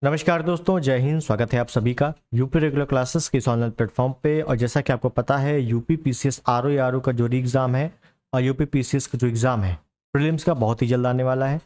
नमस्कार दोस्तों, जय हिंद। स्वागत है आप सभी का यूपी रेगुलर क्लासेस के इस ऑनलाइन प्लेटफॉर्म पे। और जैसा कि आपको पता है, यूपी पीसीएस आरओ का जो री एग्ज़ाम है और यूपी पीसीएस का जो एग्ज़ाम है प्रीलिम्स का बहुत ही जल्द आने वाला है,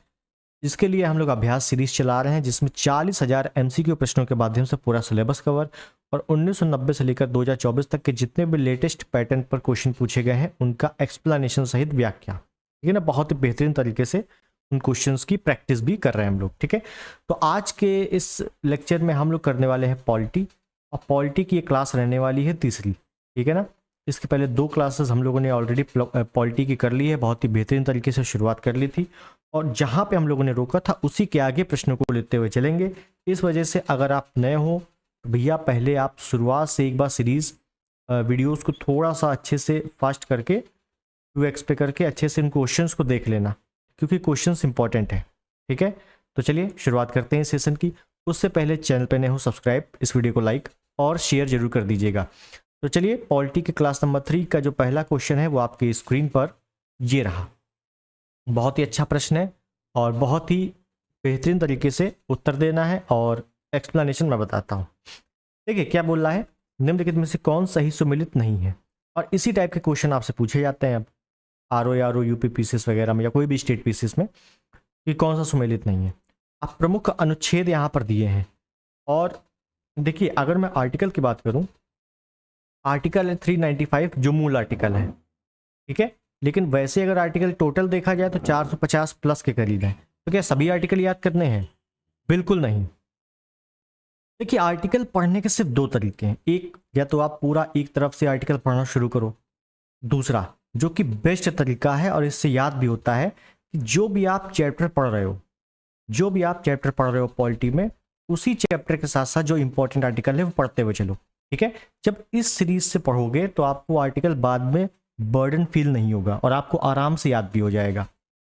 जिसके लिए हम लोग अभ्यास सीरीज चला रहे हैं, जिसमें 40,000 एमसीक्यू प्रश्नों के माध्यम से पूरा सिलेबस कवर और 1990 से लेकर 2024 तक के जितने भी लेटेस्ट पैटर्न पर क्वेश्चन पूछे गए हैं उनका एक्सप्लेनेशन सहित व्याख्या, ठीक है ना। बहुत ही बेहतरीन तरीके से उन क्वेश्चंस की प्रैक्टिस भी कर रहे हैं हम लोग, ठीक है। तो आज के इस लेक्चर में हम लोग करने वाले हैं पॉलिटी, और पॉलिटी की ये क्लास रहने वाली है तीसरी, ठीक है ना। इसके पहले 2 क्लासेस हम लोगों ने ऑलरेडी पॉलिटी की कर ली है, बहुत ही बेहतरीन तरीके से शुरुआत कर ली थी, और जहाँ पे हम लोगों ने रोका था उसी के आगे प्रश्नों को लेते हुए चलेंगे। इस वजह से अगर आप नए हो तो भैया पहले आप शुरुआत से एक बार सीरीज़ वीडियोज़ को थोड़ा सा अच्छे से फास्ट करके 2x पे करके अच्छे से इन क्वेश्चंस को देख लेना, क्योंकि क्वेश्चंस इंपॉर्टेंट है, ठीक है। तो चलिए शुरुआत करते हैं सेशन की। उससे पहले चैनल पे नए हो सब्सक्राइब, इस वीडियो को लाइक और शेयर जरूर कर दीजिएगा। तो चलिए पॉलिटी के क्लास नंबर 3 का जो पहला क्वेश्चन है वो आपकी स्क्रीन पर ये रहा। बहुत ही अच्छा प्रश्न है और बहुत ही बेहतरीन तरीके से उत्तर देना है, और एक्सप्लेनेशन मैं बताता हूँ। देखिए क्या बोल रहा है, निम्नलिखित में से कौन सही सुमेलित नहीं है। और इसी टाइप के क्वेश्चन आपसे पूछे जाते हैं अब आरओ यूपी पीसीएस वगैरह में या कोई भी स्टेट पीसीएस में, कि कौन सा सुमेलित नहीं है। अब प्रमुख अनुच्छेद यहाँ पर दिए हैं, और देखिए अगर मैं आर्टिकल की बात करूँ, आर्टिकल है 395 जो मूल आर्टिकल है, ठीक है। लेकिन वैसे अगर आर्टिकल टोटल देखा जाए तो 450 प्लस के करीब है। तो क्या सभी आर्टिकल याद करने हैं? बिल्कुल नहीं। देखिए आर्टिकल पढ़ने के सिर्फ 2 तरीके हैं। एक, या तो आप पूरा एक तरफ से आर्टिकल पढ़ना शुरू करो। दूसरा, जो कि बेस्ट तरीका है और इससे याद भी होता है, कि जो भी आप चैप्टर पढ़ रहे हो पॉलिटी में, उसी चैप्टर के साथ साथ जो इंपॉर्टेंट आर्टिकल है वो पढ़ते हुए चलो, ठीक है। जब इस सीरीज से पढ़ोगे तो आपको आर्टिकल बाद में बर्डन फील नहीं होगा और आपको आराम से याद भी हो जाएगा,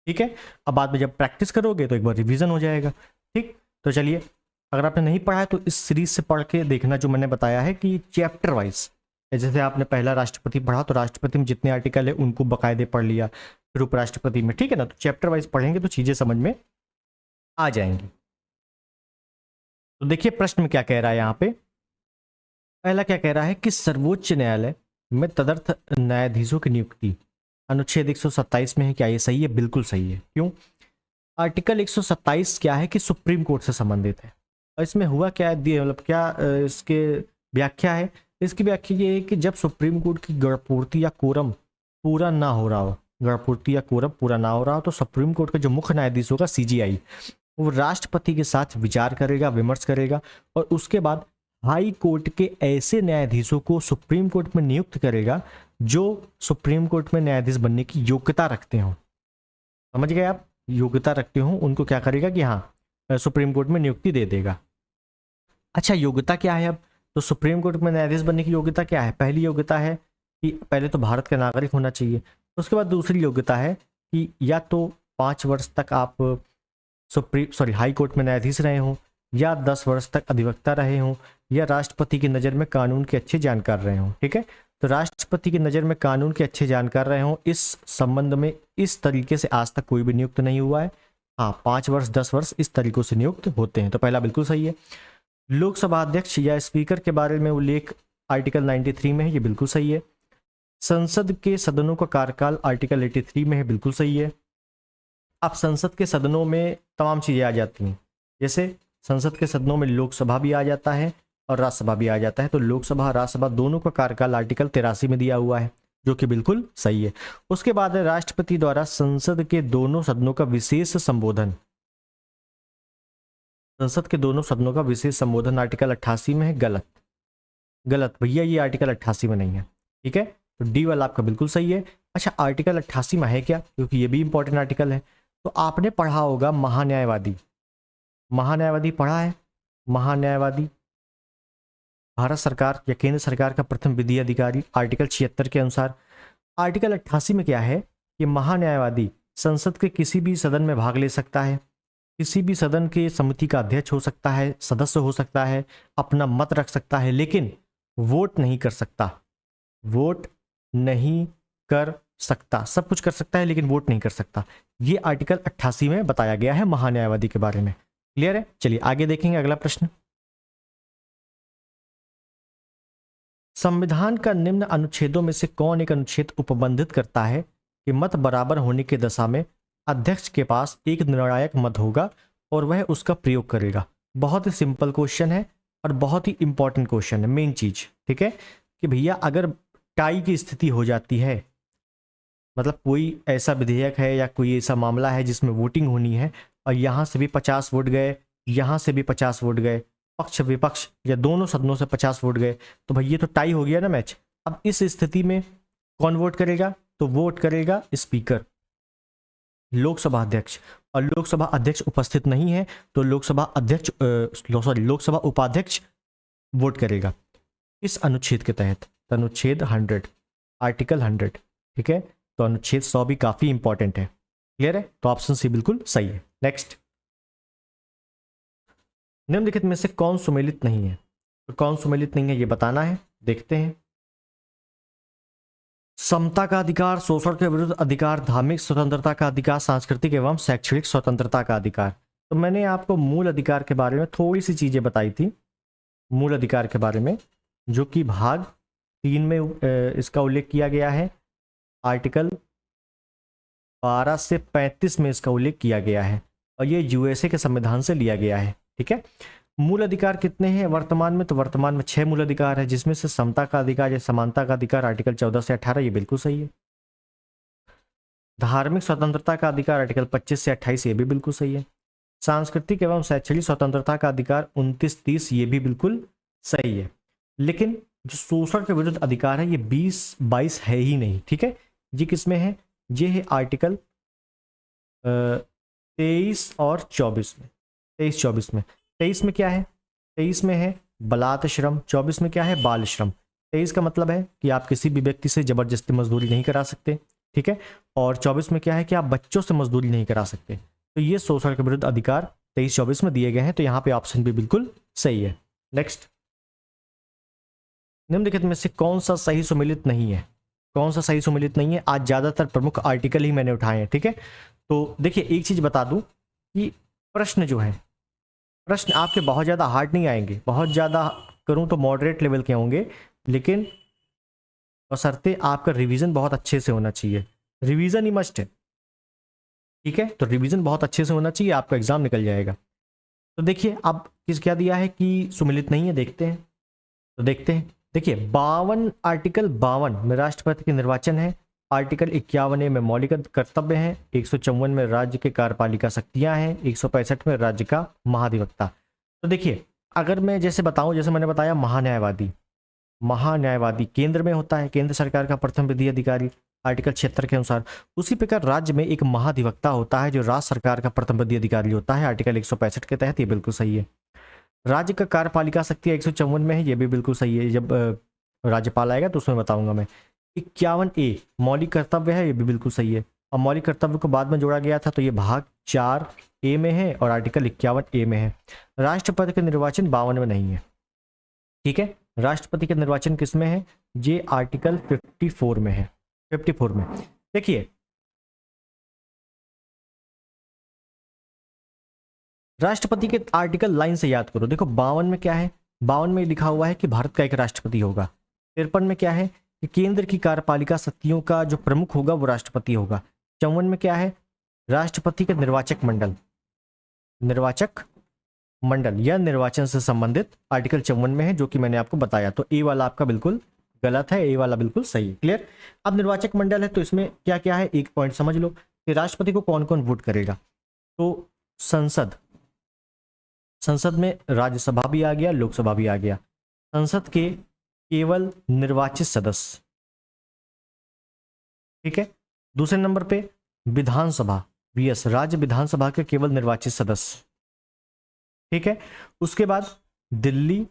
ठीक है। अब बाद में जब प्रैक्टिस करोगे तो एक बार रिवीजन हो जाएगा, ठीक। तो चलिए, अगर आपने नहीं पढ़ा है तो इस सीरीज से पढ़ के देखना, जो मैंने बताया है कि चैप्टर वाइज, जैसे आपने पहला राष्ट्रपति पढ़ा तो राष्ट्रपति में जितने आर्टिकल है उनको बकायदे पढ़ लिया, फिर उपराष्ट्रपति में, ठीक है ना। तो चैप्टर वाइज पढ़ेंगे तो चीजें समझ में आ जाएंगी। तो देखिए प्रश्न में क्या कह रहा है यहाँ पे। पहला क्या कह रहा है कि सर्वोच्च न्यायालय में तदर्थ न्यायाधीशों की नियुक्ति अनुच्छेद 127 में है। क्या ये सही है? बिल्कुल सही है। क्यों? आर्टिकल 127 क्या है कि सुप्रीम कोर्ट से संबंधित है। और इसमें हुआ क्या है, मतलब क्या इसके व्याख्या है। इसकी व्याख्या ये है कि जब सुप्रीम कोर्ट की गणपूर्ति या कोरम पूरा ना हो रहा हो, तो सुप्रीम कोर्ट का जो मुख्य न्यायाधीश होगा सीजीआई, वो राष्ट्रपति के साथ विचार करेगा, विमर्श करेगा, और उसके बाद हाई कोर्ट के ऐसे न्यायाधीशों को सुप्रीम कोर्ट में नियुक्त करेगा जो सुप्रीम कोर्ट में न्यायाधीश बनने की योग्यता रखते हो। समझ गए आप? योग्यता रखते हो उनको क्या करेगा कि हाँ सुप्रीम कोर्ट में नियुक्ति दे देगा। अच्छा, योग्यता क्या है अब? तो सुप्रीम कोर्ट में न्यायाधीश बनने की योग्यता क्या है? पहली योग्यता है कि पहले तो भारत का नागरिक होना चाहिए। उसके बाद दूसरी योग्यता है कि या तो 5 वर्ष तक आप हाई कोर्ट में न्यायाधीश रहे हों, या 10 वर्ष तक अधिवक्ता रहे हों, या राष्ट्रपति की नज़र में कानून के अच्छे जानकार रहे हों, ठीक है। तो राष्ट्रपति की नज़र में कानून के अच्छे जानकार रहे हों, इस संबंध में इस तरीके से आज तक कोई भी नियुक्त नहीं हुआ है। हाँ, 5 वर्ष 10 वर्ष इस तरीकों से नियुक्त होते हैं। तो पहला बिल्कुल सही है। लोकसभा अध्यक्ष या स्पीकर के बारे में उल्लेख आर्टिकल 93 में है, ये बिल्कुल सही है। संसद के सदनों का कार्यकाल आर्टिकल 83 में है, बिल्कुल सही है। अब संसद के सदनों में तमाम चीज़ें आ जाती हैं, जैसे संसद के सदनों में लोकसभा भी आ जाता है और राज्यसभा भी आ जाता है। तो लोकसभा राज्यसभा दोनों का कार्यकाल आर्टिकल 83 में दिया हुआ है, जो कि बिल्कुल सही है। उसके बाद है राष्ट्रपति द्वारा संसद के दोनों सदनों का विशेष संबोधन। संसद के दोनों सदनों का विशेष संबोधन आर्टिकल 88 में है, गलत भैया, ये आर्टिकल 88 में नहीं है, ठीक है। तो डी वाला आपका बिल्कुल सही है। अच्छा, आर्टिकल 88 में है क्या? क्योंकि ये भी इंपॉर्टेंट आर्टिकल है। तो आपने पढ़ा होगा महान्यायवादी पढ़ा है। महान्यायवादी भारत सरकार या केंद्र सरकार का प्रथम विधि अधिकारी, आर्टिकल 76 के अनुसार। आर्टिकल 88 में क्या है कि महान्यायवादी संसद के किसी भी सदन में भाग ले सकता है, किसी भी सदन के समिति का अध्यक्ष हो सकता है, सदस्य हो सकता है, अपना मत रख सकता है, लेकिन वोट नहीं कर सकता। सब कुछ कर सकता है लेकिन वोट नहीं कर सकता। ये आर्टिकल 88 में बताया गया है महान्यायवादी के बारे में, क्लियर है? चलिए आगे देखेंगे अगला प्रश्न। संविधान का निम्न अनुच्छेदों में से कौन एक अनुच्छेद उपबंधित करता है कि मत बराबर होने की दशा में अध्यक्ष के पास एक निर्णायक मत होगा और वह उसका प्रयोग करेगा? बहुत ही सिंपल क्वेश्चन है और बहुत ही इंपॉर्टेंट क्वेश्चन है, मेन चीज। ठीक है कि भैया अगर टाई की स्थिति हो जाती है, मतलब कोई ऐसा विधेयक है या कोई ऐसा मामला है जिसमें वोटिंग होनी है और यहां से भी 50 वोट गए, यहां से भी 50 वोट गए, पक्ष विपक्ष या दोनों सदनों से 50 वोट गए, तो भाई ये तो टाई हो गया ना मैच। अब इस स्थिति में कौन वोट करेगा? तो वोट करेगा स्पीकर, लोकसभा अध्यक्ष। और लोकसभा अध्यक्ष उपस्थित नहीं है तो लोकसभा अध्यक्ष लोकसभा उपाध्यक्ष वोट करेगा इस अनुच्छेद के तहत, तो अनुच्छेद 100, आर्टिकल 100। ठीक है, तो अनुच्छेद 100 भी काफी इंपॉर्टेंट है। क्लियर है? तो ऑप्शन सी बिल्कुल सही है। नेक्स्ट, निम्नलिखित में से कौन सुमेलित नहीं है? तो कौन सुमेलित नहीं है ये बताना है, देखते हैं। समता का अधिकार, शोषण के विरुद्ध अधिकार, धार्मिक स्वतंत्रता का अधिकार, सांस्कृतिक एवं शैक्षणिक स्वतंत्रता का अधिकार। तो मैंने आपको मूल अधिकार के बारे में थोड़ी सी चीजें बताई थी, मूल अधिकार के बारे में, जो कि भाग 3 में इसका उल्लेख किया गया है, आर्टिकल 12 से 35 में इसका उल्लेख किया गया है और ये यूएसए के संविधान से लिया गया है। ठीक है, मूल अधिकार कितने हैं वर्तमान में? तो वर्तमान में 6 मूल अधिकार है, जिसमें से समता का अधिकार या समानता का अधिकार आर्टिकल 14 से 18, ये बिल्कुल सही है। धार्मिक स्वतंत्रता का अधिकार आर्टिकल 25 से 28, ये भी बिल्कुल सही है। सांस्कृतिक एवं शैक्षणिक स्वतंत्रता का अधिकार 29-30, ये भी बिल्कुल सही है। लेकिन जो शोषण के विरुद्ध अधिकार है ये 20-22 है ही नहीं। ठीक है, ये किसमें है? ये है आर्टिकल 23 और 24 में। 23-24 में, 23 में क्या है? 23 में है बलात् श्रम, 24 में क्या है? बाल श्रम। 23 का मतलब है कि आप किसी भी व्यक्ति से जबरदस्ती मजदूरी नहीं करा सकते। ठीक है, और 24 में क्या है कि आप बच्चों से मजदूरी नहीं करा सकते। तो ये शोषण के विरुद्ध अधिकार 23-24 में दिए गए हैं, तो यहाँ पे ऑप्शन भी बिल्कुल सही है। नेक्स्ट, निम्नलिखित में से कौन सा सही सुमेलित नहीं है? कौन सा सही सुमेलित नहीं है? आज ज्यादातर प्रमुख आर्टिकल ही मैंने उठाए हैं। ठीक है, तो देखिए एक चीज बता दूं कि प्रश्न जो है, प्रश्न आपके बहुत ज़्यादा हार्ड नहीं आएंगे, बहुत ज़्यादा करूं तो मॉडरेट लेवल के होंगे, लेकिन बशर्ते आपका रिवीजन बहुत अच्छे से होना चाहिए। रिवीजन ही मस्ट है। ठीक है, तो रिवीजन बहुत अच्छे से होना चाहिए, आपका एग्जाम निकल जाएगा। तो देखिए अब किस क्या दिया है कि सुमेलित नहीं है, देखते हैं। तो देखते हैं, देखिए 52 आर्टिकल 52 में राष्ट्रपति के निर्वाचन है, आर्टिकल 51 में मौलिक कर्तव्य है, 154 में राज्य के कार्यपालिका शक्तियां हैं, 165 में राज्य का महाधिवक्ता। तो देखिए अगर मैं जैसे बताऊं, जैसे मैंने बताया महान्यायवादी, महान्यायवादी केंद्र में होता है, केंद्र सरकार का प्रथम विधि अधिकारी आर्टिकल 76 के अनुसार। उसी प्रकार राज्य में एक महाधिवक्ता होता है जो राज्य सरकार का प्रथम विधि अधिकारी होता है, आर्टिकल 165 के तहत, ये बिल्कुल सही है। राज्य का कार्यपालिका शक्ति 154 में है, ये भी बिल्कुल सही है। जब राज्यपाल आएगा तो उसमें बताऊंगा मैं। 51A मौलिक कर्तव्य है, ये भी बिल्कुल सही है। और मौलिक कर्तव्य को बाद में जोड़ा गया था, तो ये भाग 4A में है और आर्टिकल 51A में है। राष्ट्रपति के निर्वाचन 52 में नहीं है। ठीक है, राष्ट्रपति के निर्वाचन किस में है? ये आर्टिकल 54 में है, 54 में। देखिए राष्ट्रपति के आर्टिकल लाइन से याद करो। देखो 52 में क्या है? 52 में लिखा हुआ है कि भारत का एक राष्ट्रपति होगा। 53 में क्या है कि केंद्र की कार्यपालिका शक्तियों का जो प्रमुख होगा वो राष्ट्रपति होगा। 54 में क्या है? राष्ट्रपति के निर्वाचक मंडल, निर्वाचक मंडल या निर्वाचन से संबंधित आर्टिकल 54 में है, जो कि मैंने आपको बताया। तो ए वाला आपका बिल्कुल गलत है, ए वाला बिल्कुल सही है। क्लियर? अब निर्वाचक मंडल है तो इसमें क्या क्या है, एक पॉइंट समझ लो कि राष्ट्रपति को कौन कौन वोट करेगा। तो संसद, संसद में राज्यसभा भी आ गया, लोकसभा भी आ गया। संसद के केवल निर्वाचित सदस्य। ठीक है, दूसरे नंबर पे विधानसभा, VS राज्य विधानसभा के केवल निर्वाचित सदस्य। ठीक है, उसके बाद दिल्ली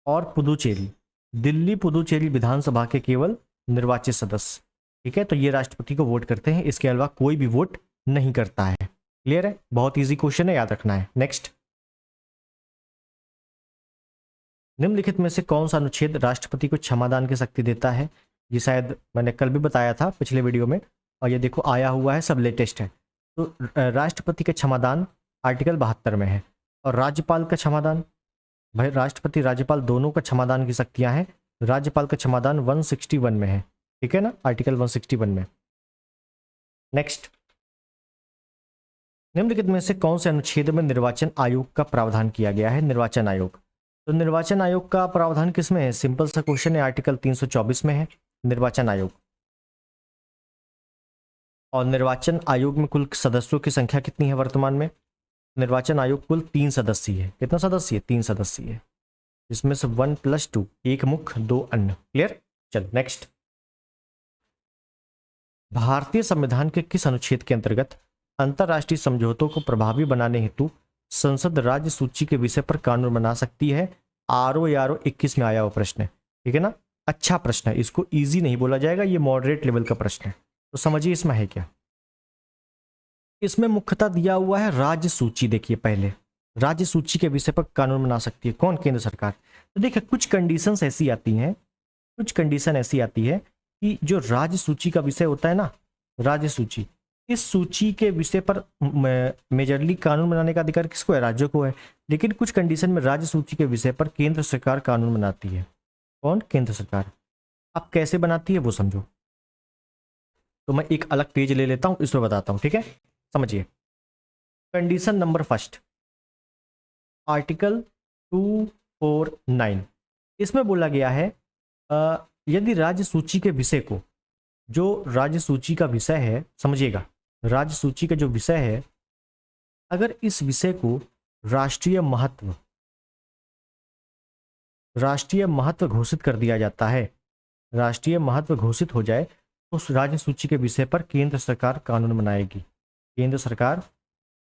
और पुदुचेरी, दिल्ली पुदुचेरी विधानसभा के केवल निर्वाचित सदस्य। ठीक है, तो ये राष्ट्रपति को वोट करते हैं, इसके अलावा कोई भी वोट नहीं करता है। क्लियर है? बहुत इजी क्वेश्चन है, याद रखना है। नेक्स्ट, निम्नलिखित में से कौन सा अनुच्छेद राष्ट्रपति को क्षमादान की शक्ति देता है? ये शायद मैंने कल भी बताया था पिछले वीडियो में, और ये देखो आया हुआ है, सब लेटेस्ट है। तो राष्ट्रपति के क्षमादान आर्टिकल 72 में है। और राज्यपाल का क्षमादान, भाई राष्ट्रपति राज्यपाल दोनों का क्षमादान की शक्तियां हैं, राज्यपाल का क्षमादान 161 में है, ठीक है ना, आर्टिकल 161 में। नेक्स्ट, निम्नलिखित में से कौन से अनुच्छेद में निर्वाचन आयोग का प्रावधान किया गया है? निर्वाचन आयोग, तो निर्वाचन आयोग का प्रावधान किस में है? सिंपल सा क्वेश्चन है, आर्टिकल 324 में है निर्वाचन आयोग। और निर्वाचन आयोग में कुल सदस्यों की संख्या कितनी है वर्तमान में? निर्वाचन आयोग कुल 3 सदस्यीय है। कितना सदस्यीय? 3 सदस्यीय है, इसमें से 1+2, एक मुख्य 2 अन्य। क्लियर? चल नेक्स्ट, भारतीय संविधान के किस अनुच्छेद के अंतर्गत अंतरराष्ट्रीय समझौतों को प्रभावी बनाने हेतु संसद राज्य सूची के विषय पर कानून बना सकती है? RO 21 में आया हुआ प्रश्न है, ठीक है ना, अच्छा प्रश्न है, इसको इजी नहीं बोला जाएगा, ये मॉडरेट लेवल का प्रश्न है। तो समझिए इसमें है क्या। इसमें मुख्यतः दिया हुआ है राज्य सूची। देखिए पहले, राज्य सूची के विषय पर कानून बना सकती है कौन? केंद्र सरकार। तो देखिए कुछ कंडीशंस ऐसी आती हैं, कुछ कंडीशन ऐसी आती है कि जो राज्य सूची का विषय होता है ना, राज्य सूची, इस सूची के विषय पर मेजरली कानून बनाने का अधिकार किसको है? राज्यों को है। लेकिन कुछ कंडीशन में राज्य सूची के विषय पर केंद्र सरकार कानून बनाती है। कौन? केंद्र सरकार। अब कैसे बनाती है वो समझो, तो मैं एक अलग पेज ले लेता हूं, इसमें बताता हूं, ठीक है, समझिए। कंडीशन नंबर फर्स्ट, आर्टिकल 249, इसमें बोला गया है यदि राज्य सूची के विषय को, जो राज्य सूची का विषय है, समझिएगा, राज्य सूची का जो विषय है, अगर इस विषय को राष्ट्रीय महत्व घोषित कर दिया जाता है, राष्ट्रीय महत्व घोषित हो जाए, उस राज्य सूची के विषय पर केंद्र सरकार कानून बनाएगी। केंद्र सरकार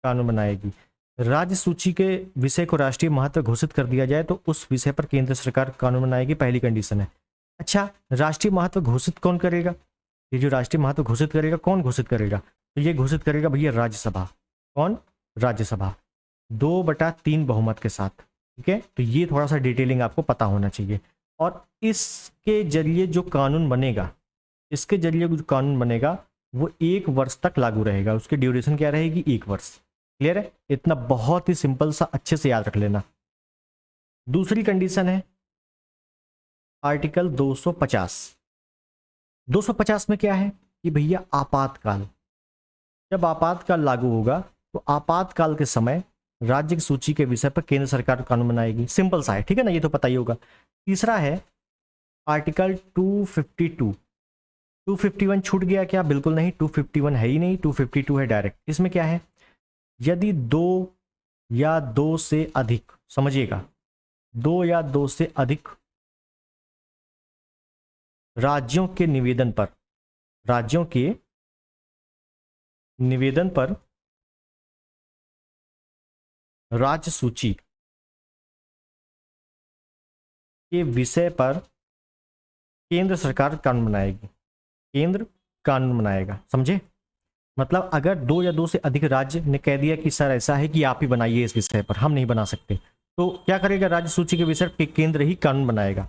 कानून बनाएगी। राज्य सूची के विषय को राष्ट्रीय महत्व घोषित कर दिया जाए तो उस विषय पर केंद्र सरकार कानून बनाएगी, पहली कंडीशन है। अच्छा, राष्ट्रीय महत्व घोषित कौन करेगा? ये जो राष्ट्रीय महत्व घोषित करेगा, कौन घोषित करेगा? तो ये घोषित करेगा भैया राज्यसभा। कौन? राज्यसभा, 2/3 बहुमत के साथ, ठीक है। तो ये थोड़ा सा डिटेलिंग आपको पता होना चाहिए। और इसके जरिए जो कानून बनेगा, इसके जरिए जो कानून बनेगा वो 1 वर्ष तक लागू रहेगा। उसकी ड्यूरेशन क्या रहेगी? 1 वर्ष। क्लियर है? इतना बहुत ही सिंपल सा, अच्छे से याद रख लेना। दूसरी कंडीशन है आर्टिकल 250। 250 में क्या है कि भैया आपातकाल, जब आपातकाल लागू होगा तो आपातकाल के समय राज्य की सूची के विषय पर केंद्र सरकार कानून बनाएगी। सिंपल सा है, ठीक है ना, ये तो पता ही होगा। तीसरा है आर्टिकल 252। 251 छूट गया क्या? बिल्कुल नहीं, 251 है ही नहीं, 252 है डायरेक्ट। इसमें क्या है? यदि 2 या 2 से अधिक, समझिएगा, 2 या 2 से अधिक राज्यों के निवेदन पर, राज्यों के निवेदन पर राज्य सूची के विषय पर केंद्र सरकार कानून बनाएगी। केंद्र कानून बनाएगा, समझे? मतलब अगर 2 या 2 से अधिक राज्य ने कह दिया कि सर ऐसा है कि आप ही बनाइए इस विषय पर, हम नहीं बना सकते, तो क्या करेगा? राज्य सूची के विषय पर केंद्र ही कानून बनाएगा।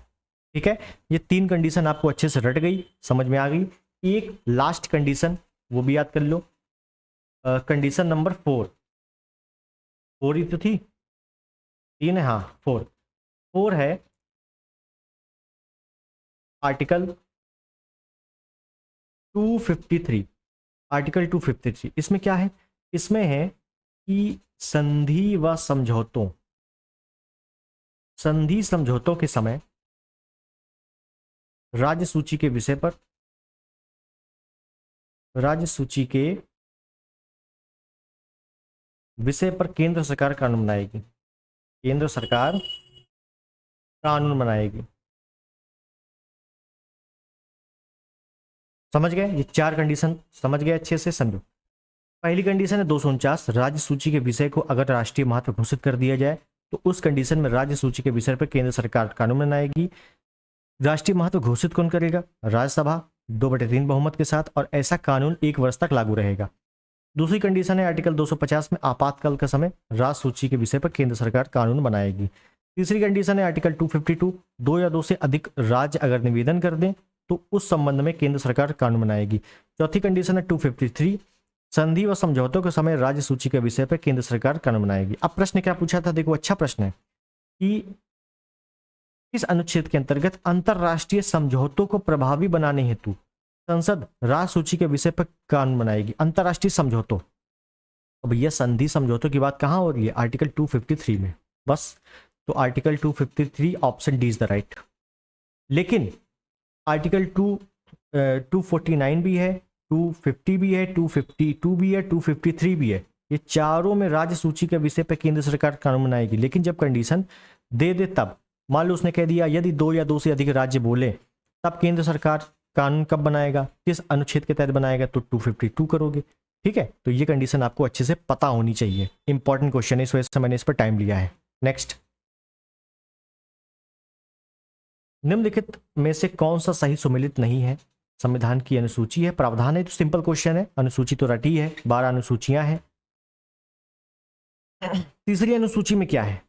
ठीक है, ये 3 कंडीशन आपको अच्छे से रट गई, समझ में आ गई। एक लास्ट कंडीशन, वो भी याद कर लो, कंडीशन नंबर 4 ही तो थी, 3 है, हाँ 4 है आर्टिकल 253। आर्टिकल 253 इसमें क्या है? इसमें है कि संधि व समझौतों, संधि समझौतों के समय राज्य सूची के विषय पर, राज्य सूची के विषय पर केंद्र सरकार कानून बनाएगी। केंद्र सरकार कानून बनाएगी। समझ गए? ये 4 कंडीशन समझ गए अच्छे से, समझो। पहली कंडीशन है 249, राज्य सूची के विषय को अगर राष्ट्रीय महत्व घोषित कर दिया जाए तो उस कंडीशन में राज्य सूची के विषय पर केंद्र सरकार कानून बनाएगी। राष्ट्रीय महत्व घोषित कौन करेगा? राज्यसभा 2/3 बहुमत के साथ, और ऐसा कानून 1 वर्ष तक लागू रहेगा। दूसरी कंडीशन है आर्टिकल 250 में आपातकाल का समय राज्य सूची के विषय पर केंद्र सरकार कानून बनाएगी। तीसरी कंडीशन है आर्टिकल 252, 2 या 2 से अधिक राज्य अगर निवेदन कर दें तो उस संबंध में केंद्र सरकार कानून बनाएगी। चौथी कंडीशन है 253, संधि व समझौतों के समय राज्य सूची के विषय पर केंद्र सरकार कानून बनाएगी। अब प्रश्न क्या पूछा था, देखो अच्छा प्रश्न है कि किस अनुच्छेद के अंतर्गत अंतरराष्ट्रीय समझौतों को प्रभावी बनाने हेतु संसद राज्य सूची के विषय पर कानून बनाएगी। अंतरराष्ट्रीय समझौतों, अब यह संधि समझौतों की बात कहां हो रही है, आर्टिकल 253 में। बस तो article 253 option D is the right. लेकिन आर्टिकल 249 भी है, 250 भी है, 252 भी है, 253 भी है। ये चारों में राज्य सूची के विषय पर केंद्र सरकार कानून बनाएगी। लेकिन जब कंडीशन दे दे तब, मान लो उसने कह दिया यदि 2 या 2 से अधिक राज्य बोले, तब केंद्र सरकार कानून कब बनाएगा, किस अनुच्छेद के तहत बनाएगा, तो 252 करोगे। ठीक है, तो ये कंडीशन आपको अच्छे से पता होनी चाहिए। इंपॉर्टेंट क्वेश्चन है, इस वजह से मैंने इस पर टाइम लिया है। नेक्स्ट, निम्नलिखित में से कौन सा सही सुमेलित नहीं है। संविधान की अनुसूची है, प्रावधान है, तो सिंपल क्वेश्चन है। अनुसूची तो रटी है, 12 अनुसूचियां हैं। तीसरी अनुसूची में क्या है,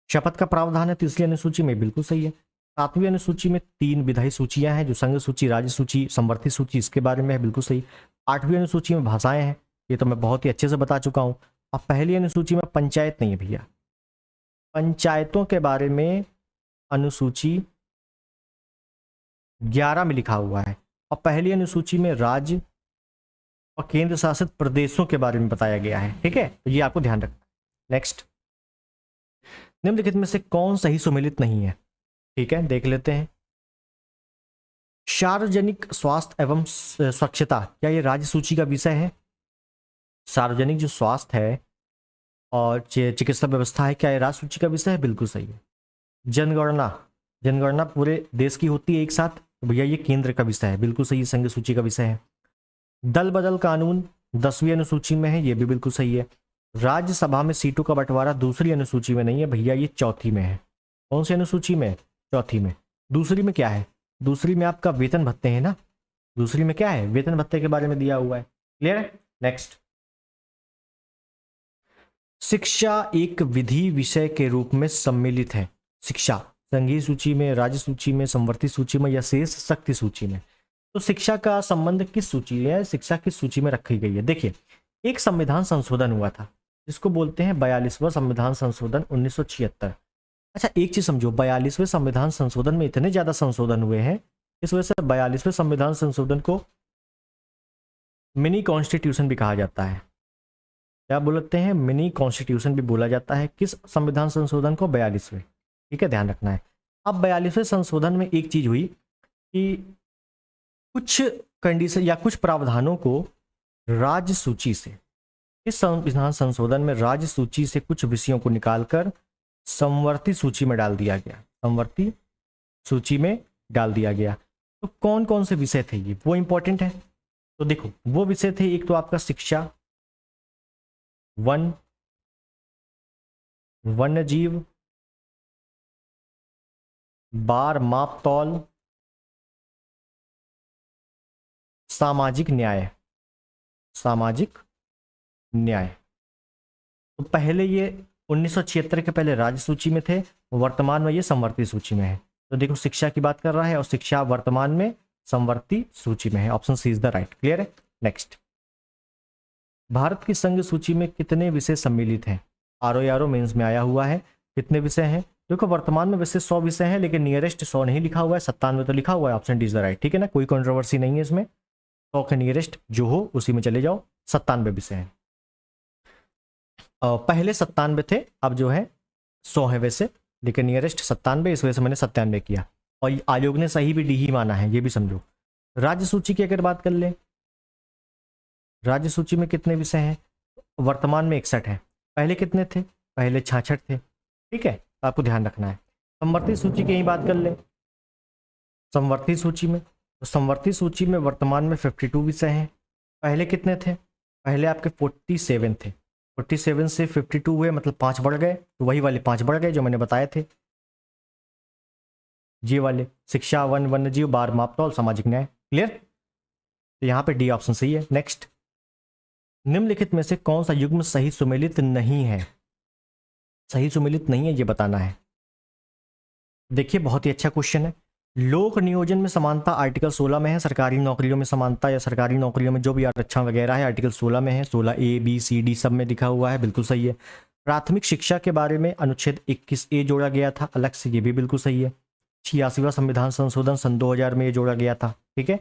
शपथ का प्रावधान है तीसरी अनुसूची में, बिल्कुल सही है। 7वीं अनुसूची में 3 विधायी सूचियां हैं, जो संघ सूची, राज्य सूची, समवर्ती सूची, इसके बारे में है, बिल्कुल सही। 8वीं अनुसूची में भाषाएं हैं, ये तो मैं बहुत ही अच्छे से बता चुका हूं। अब पहली अनुसूची में पंचायत नहीं है भैया, पंचायतों के बारे में अनुसूची 11 में लिखा हुआ है। और पहली अनुसूची में राज्य और केंद्र शासित प्रदेशों के बारे में बताया गया है। ठीक है, तो ये आपको ध्यान रखना। नेक्स्ट, निम्नलिखित में से कौन सही सुमेलित नहीं है। ठीक है, देख लेते हैं। सार्वजनिक स्वास्थ्य एवं स्वच्छता, क्या ये राज्य सूची का विषय है। सार्वजनिक जो स्वास्थ्य है और चिकित्सा व्यवस्था है, क्या ये राज्य सूची का विषय है, बिल्कुल सही है। जनगणना, जनगणना पूरे देश की होती है एक साथ, तो भैया ये केंद्र का विषय है, बिल्कुल सही, संघ सूची का विषय है। दल बदल कानून 10वीं अनुसूची में है, ये भी बिल्कुल सही है। राज्यसभा में सीटों का बंटवारा दूसरी अनुसूची में नहीं है भैया, ये चौथी में है। कौन सी अनुसूची में, चौथी में। दूसरी में क्या है, दूसरी में आपका वेतन भत्ते हैं ना, दूसरी में क्या है, वेतन भत्ते के बारे में दिया हुआ है। क्लियर है। नेक्स्ट, शिक्षा एक विधि विषय के रूप में सम्मिलित है। शिक्षा संघीय सूची में, राज्य सूची में, समवर्ती सूची में या शेष शक्ति सूची में। तो शिक्षा का संबंध किस सूची है, शिक्षा किस सूची में रखी गई है। देखिए, एक संविधान संशोधन हुआ था जिसको बोलते हैं 42वां संविधान संशोधन 1976। अच्छा एक चीज समझो, 42वें संविधान संशोधन में इतने ज्यादा संशोधन हुए हैं, इस वजह से 42वें संविधान संशोधन को मिनी कॉन्स्टिट्यूशन भी कहा जाता है। क्या बोलते हैं, मिनी कॉन्स्टिट्यूशन भी बोला जाता है। किस संविधान संशोधन को, 42वें। ठीक है, ध्यान रखना है। अब 42वें संशोधन में एक चीज हुई कि कुछ कंडीशन या कुछ प्रावधानों को राज्य सूची से, इस संविधान संशोधन में राज्य सूची से कुछ विषयों को निकालकर समवर्ती सूची में डाल दिया गया, समवर्ती सूची में डाल दिया गया। तो कौन कौन से विषय थे ये, वो इंपॉर्टेंट है। तो देखो वो विषय थे, एक तो आपका शिक्षा, वन, वन्यजीव, बार माप तौल, सामाजिक न्याय, सामाजिक न्याय। तो पहले ये 1976 के पहले राज्य सूची में थे, वर्तमान में ये समवर्ती सूची में है। तो देखो शिक्षा की बात कर रहा है और शिक्षा वर्तमान में समवर्ती सूची में है। Option C is the right. क्लियर है। नेक्स्ट, भारत की संघ सूची में कितने विषय सम्मिलित हैं। आरओ मेंस में आया हुआ है, कितने विषय हैं। देखो वर्तमान में वैसे 100 विषय हैं, लेकिन नियरेस्ट 100 नहीं लिखा हुआ है, 97 तो लिखा हुआ है। Option D is the right. ठीक है ना, कोई कंट्रोवर्सी नहीं है इसमें। 100 के नियरेस्ट जो हो उसी में चले जाओ। 97 विषय हैं। पहले 97 थे, अब जो है 100 है वैसे, लेकिन नियरेस्ट 97, इस वजह से मैंने 97 किया। और आयोग ने सही भी डी ही माना है, ये भी समझो। राज्य सूची की अगर बात कर ले, राज्य सूची में कितने विषय हैं। वर्तमान में 61 है, पहले कितने थे, पहले 66 थे। ठीक है, आपको ध्यान रखना है। समवर्ती सूची की ही बात कर ले, समवर्ती सूची में, तो समवर्ती सूची में वर्तमान में 52 विषय हैं। पहले कितने थे, पहले आपके 47 थे। 47 से 52 हुए, मतलब 5 बढ़ गए। तो वही वाले 5 बढ़ गए जो मैंने बताए थे, ये वाले। शिक्षा, वन, वन्यजीव, बार मापतौल, सामाजिक न्याय। क्लियर। तो यहाँ पे डी ऑप्शन सही है। नेक्स्ट, निम्नलिखित में से कौन सा युग्म सही सुमेलित नहीं है। सही सुमेलित नहीं है ये बताना है। देखिए बहुत ही अच्छा क्वेश्चन है। लोक नियोजन में समानता आर्टिकल 16 में है। सरकारी नौकरियों में समानता या सरकारी नौकरियों में जो भी आरक्षण वगैरह है आर्टिकल 16 में है। 16A, B, C, D सब में लिखा हुआ है, बिल्कुल सही है। प्राथमिक शिक्षा के बारे में अनुच्छेद 21A जोड़ा गया था अलग से, ये भी बिल्कुल सही है। 86वां संविधान संशोधन सन 2000 में ये जोड़ा गया था, ठीक है।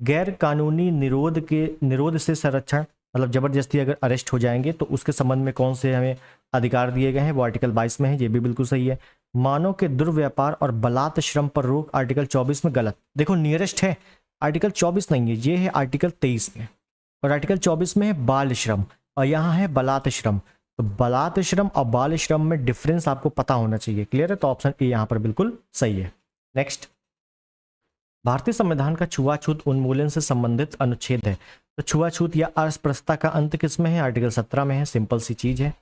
गैर कानूनी निरोध से संरक्षण, मतलब जबरदस्ती अगर अरेस्ट हो जाएंगे तो उसके संबंध में कौन से हमें अधिकार दिए गए हैं, वो आर्टिकल 22 में है, ये भी बिल्कुल सही है। मानव के दुर्व्यापार और बलात् श्रम पर रोक आर्टिकल 24 में गलत। देखो नियरेस्ट है आर्टिकल 24 नहीं है, ये है आर्टिकल 23 में, और आर्टिकल 24 में है बाल श्रम और यहाँ है बलात् श्रम। तो बलात् श्रम और बाल श्रम में डिफरेंस आपको पता होना चाहिए, क्लियर है। तो ऑप्शन ए यहाँ पर बिल्कुल सही है। नेक्स्ट, भारतीय संविधान का छुआछूत उन्मूलन से संबंधित अनुच्छेद है। तो छुआछूत या अस्पृश्यता का अंत किस में है, आर्टिकल 17 में है, सिंपल सी चीज है।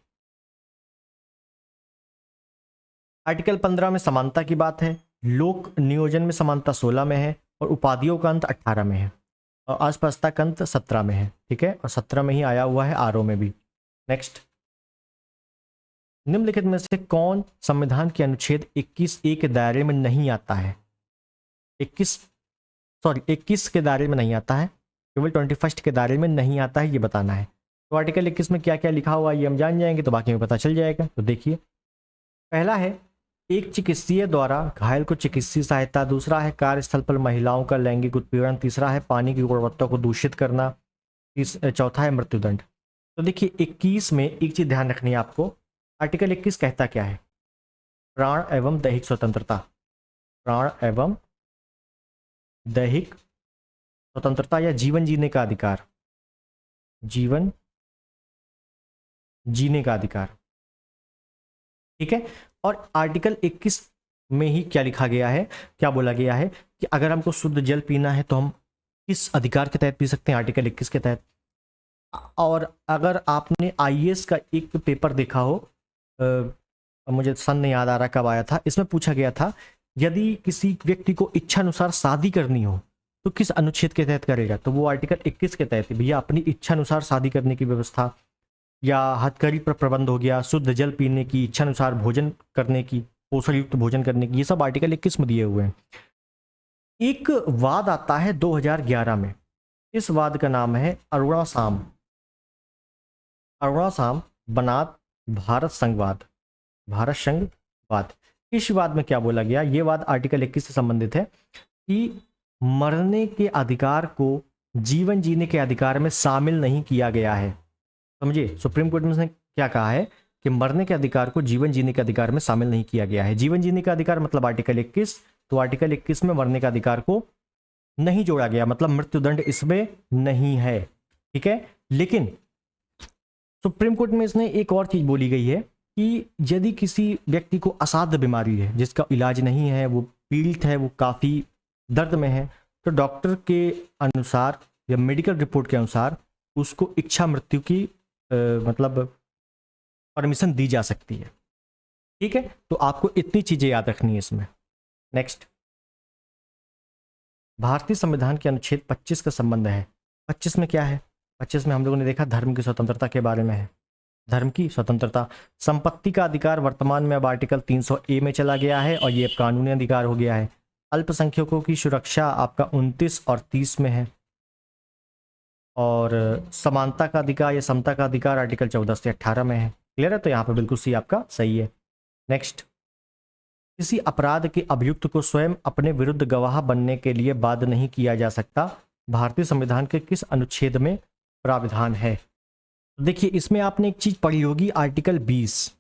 आर्टिकल 15 में समानता की बात है। लोक नियोजन में समानता 16 में है और उपाधियों का अंत 18 में है और अस्पृश्यता का अंत 17 में है, ठीक है। और 17 में ही आया हुआ है आरओ में भी। नेक्स्ट, निम्नलिखित में से कौन संविधान के अनुच्छेद 21A के दायरे में नहीं आता है। 21 के दायरे में नहीं आता है, केवल 21 के दायरे में नहीं आता है, ये बताना है। तो आर्टिकल 21 में क्या क्या लिखा हुआ है ये हम जान जाएंगे, तो बाकी में पता चल जाएगा। तो देखिए, पहला है एक चिकित्सीय द्वारा घायल को चिकित्सीय सहायता, दूसरा है कार्यस्थल पर महिलाओं का लैंगिक उत्पीड़न, तीसरा है पानी की गुणवत्ता को दूषित करना, चौथा है मृत्युदंड। तो देखिए 21 में एक चीज ध्यान रखनी है आपको, आर्टिकल 21 कहता क्या है, प्राण एवं दैहिक स्वतंत्रता, प्राण एवं दैहिक स्वतंत्रता या जीवन जीने का अधिकार, जीवन जीने का अधिकार, ठीक है। और आर्टिकल 21 में ही क्या लिखा गया है, क्या बोला गया है कि अगर हमको शुद्ध जल पीना है तो हम किस अधिकार के तहत पी सकते हैं, आर्टिकल 21 के तहत। और अगर आपने आईएएस का एक पेपर देखा हो, मुझे सन नहीं याद आ रहा कब आया था, इसमें पूछा गया था यदि किसी व्यक्ति को इच्छा अनुसार शादी करनी हो तो किस अनुच्छेद के तहत करेगा, तो वो आर्टिकल 21 के तहत भैया अपनी इच्छा अनुसार शादी करने की व्यवस्था, या हथकरघी पर प्रबंध हो गया, शुद्ध जल पीने की, इच्छा अनुसार भोजन करने की, पोषण युक्त भोजन करने की, ये सब आर्टिकल 21 में दिए हुए हैं। एक वाद आता है 2011 में, इस वाद का नाम है अरुणासाम बनात भारत संघवाद, भारत संघवाद। इस वाद में क्या बोला गया, ये वाद आर्टिकल 21 से संबंधित है कि मरने के अधिकार को जीवन जीने के अधिकार में शामिल नहीं किया गया है। समझिए, सुप्रीम कोर्ट ने क्या कहा है कि मरने के अधिकार को जीवन जीने के अधिकार में शामिल नहीं किया गया है। जीवन जीने का अधिकार मतलब आर्टिकल 21, तो आर्टिकल 21 में मरने का अधिकार को नहीं जोड़ा गया, मतलब मृत्युदंड इसमें नहीं है, ठीक है। लेकिन सुप्रीम कोर्ट में इसने एक और चीज बोली गई है कि यदि किसी व्यक्ति को असाध्य बीमारी है जिसका इलाज नहीं है, वो पीड़ित है, वो काफी दर्द में है, तो डॉक्टर के अनुसार या मेडिकल रिपोर्ट के अनुसार उसको इच्छा मृत्यु की मतलब परमिशन दी जा सकती है, ठीक है। तो आपको इतनी चीजें याद रखनी है इसमें। नेक्स्ट, भारतीय संविधान के अनुच्छेद 25 का संबंध है। 25 में क्या है, 25 में हम लोगों ने देखा धर्म की स्वतंत्रता के बारे में है, धर्म की स्वतंत्रता। संपत्ति का अधिकार वर्तमान में अब आर्टिकल 300A में चला गया है और ये अब कानूनी अधिकार हो गया है। अल्पसंख्यकों की सुरक्षा आपका 29 और 30 में है। और समानता का अधिकार या समता का अधिकार आर्टिकल 14 से 18 में है, क्लियर है। तो यहाँ पर बिल्कुल सी आपका सही है। नेक्स्ट, किसी अपराध के अभियुक्त को स्वयं अपने विरुद्ध गवाह बनने के लिए बाध्य नहीं किया जा सकता, भारतीय संविधान के किस अनुच्छेद में प्राविधान है। देखिए इसमें आपने एक चीज पढ़ी होगी, आर्टिकल 20।